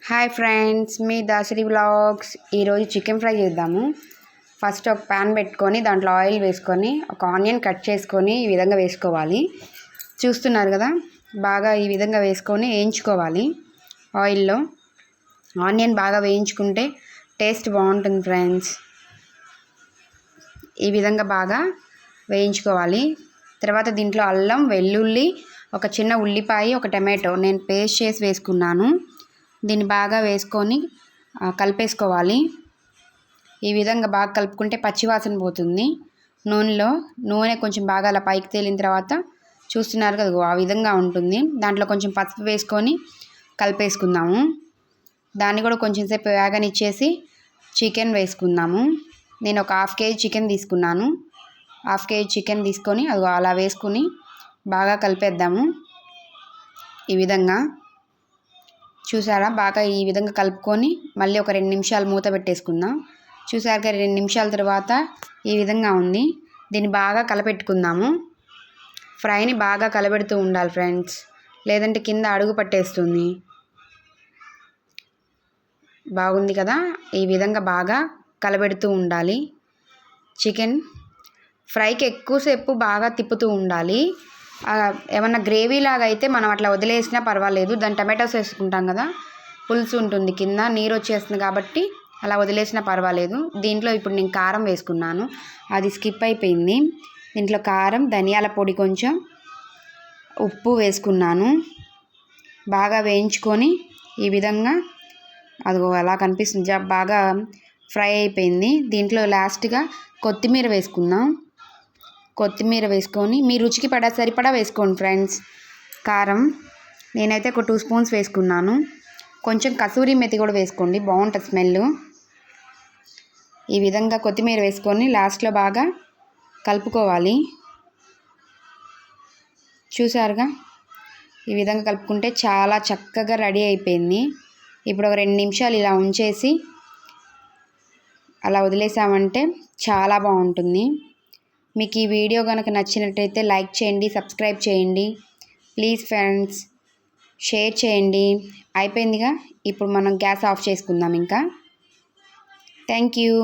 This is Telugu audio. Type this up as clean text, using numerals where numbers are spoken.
హాయ్ ఫ్రెండ్స్, మీ దాసరి వ్లాగ్స్. ఈరోజు చికెన్ ఫ్రై చేద్దాము. ఫస్ట్ ఒక ప్యాన్ పెట్టుకొని దాంట్లో ఆయిల్ వేసుకొని ఒక ఆనియన్ కట్ చేసుకొని ఈ విధంగా వేసుకోవాలి. చూస్తున్నారు కదా, బాగా ఈ విధంగా వేసుకొని వేయించుకోవాలి ఆయిల్లో. ఆనియన్ బాగా వేయించుకుంటే టేస్ట్ బాగుంటుంది ఫ్రెండ్స్. ఈ విధంగా బాగా వేయించుకోవాలి. తర్వాత దీంట్లో అల్లం, వెల్లుల్లి, ఒక చిన్న ఉల్లిపాయ, ఒక టమాటో నేను పేస్ట్ చేసి వేసుకున్నాను. దీన్ని బాగా వేసుకొని కలిపేసుకోవాలి. ఈ విధంగా బాగా కలుపుకుంటే పచ్చివాసన పోతుంది. నూనె కొంచెం బాగా అలా పైకి తేలిన తర్వాత చూస్తున్నారు కదా, ఆ విధంగా ఉంటుంది. దాంట్లో కొంచెం పసుపు వేసుకొని కలిపేసుకుందాము. దాన్ని కూడా కొంచెం సేపు వేగనిచ్చేసి చికెన్ వేసుకుందాము. నేను ఒక హాఫ్ కేజీ చికెన్ తీసుకున్నాను. హాఫ్ కేజీ చికెన్ తీసుకొని అది అలా వేసుకుని బాగా కలిపేద్దాము. ఈ విధంగా చూసారా, బాగా ఈ విధంగా కలుపుకొని మళ్ళీ ఒక 2 నిమిషాలు మూత పెట్టేసుకుందాం. చూసారు 2 నిమిషాల తర్వాత ఈ విధంగా ఉంది. దీన్ని బాగా కలపెట్టుకుందాము. ఫ్రైని బాగా కలబెడుతూ ఉండాలి ఫ్రెండ్స్, లేదంటే కింద అడుగు పట్టేస్తుంది. బాగుంది కదా, ఈ విధంగా బాగా కలబెడుతూ ఉండాలి. చికెన్ ఫ్రైకి ఎక్కువసేపు బాగా తిప్పుతూ ఉండాలి. ఏమన్నా గ్రేవీ లాగా అయితే మనం అట్లా వదిలేసినా పర్వాలేదు. దాని టమాటోస్ వేసుకుంటాం కదా, పులుసు ఉంటుంది, కింద నీరు వచ్చేస్తుంది కాబట్టి అలా వదిలేసినా పర్వాలేదు. దీంట్లో ఇప్పుడు నేను కారం వేసుకున్నాను, అది స్కిప్ అయిపోయింది. దీంట్లో కారం, ధనియాల పొడి, కొంచెం ఉప్పు వేసుకున్నాను. బాగా వేయించుకొని ఈ విధంగా అదిగో అలా కనిపిస్తుంది, బాగా ఫ్రై అయిపోయింది. దీంట్లో లాస్ట్గా కొత్తిమీర వేసుకుందాం. కొత్తిమీర వేసుకొని మీ రుచికి సరిపడా వేసుకోండి ఫ్రెండ్స్. కారం నేనైతే ఒక 2 స్పూన్స్ వేసుకున్నాను. కొంచెం కసూరి మెతి కూడా వేసుకోండి, బాగుంటుంది స్మెల్. ఈ విధంగా కొత్తిమీర వేసుకొని లాస్ట్లో బాగా కలుపుకోవాలి. చూసారుగా, ఈ విధంగా కలుపుకుంటే చాలా చక్కగా రెడీ అయిపోయింది. ఇప్పుడు ఒక 2 నిమిషాలు ఇలా ఉంచేసి అలా వదిలేసామంటే చాలా బాగుంటుంది. మీకు ఈ వీడియో కనుక నచ్చినట్టయితే లైక్ చేయండి, సబ్స్క్రైబ్ చేయండి ప్లీజ్ ఫ్రెండ్స్, షేర్ చేయండి. అయిపోయిందిగా, ఇప్పుడు మనం గ్యాస్ ఆఫ్ చేసుకుందాం ఇంకా. Thank you.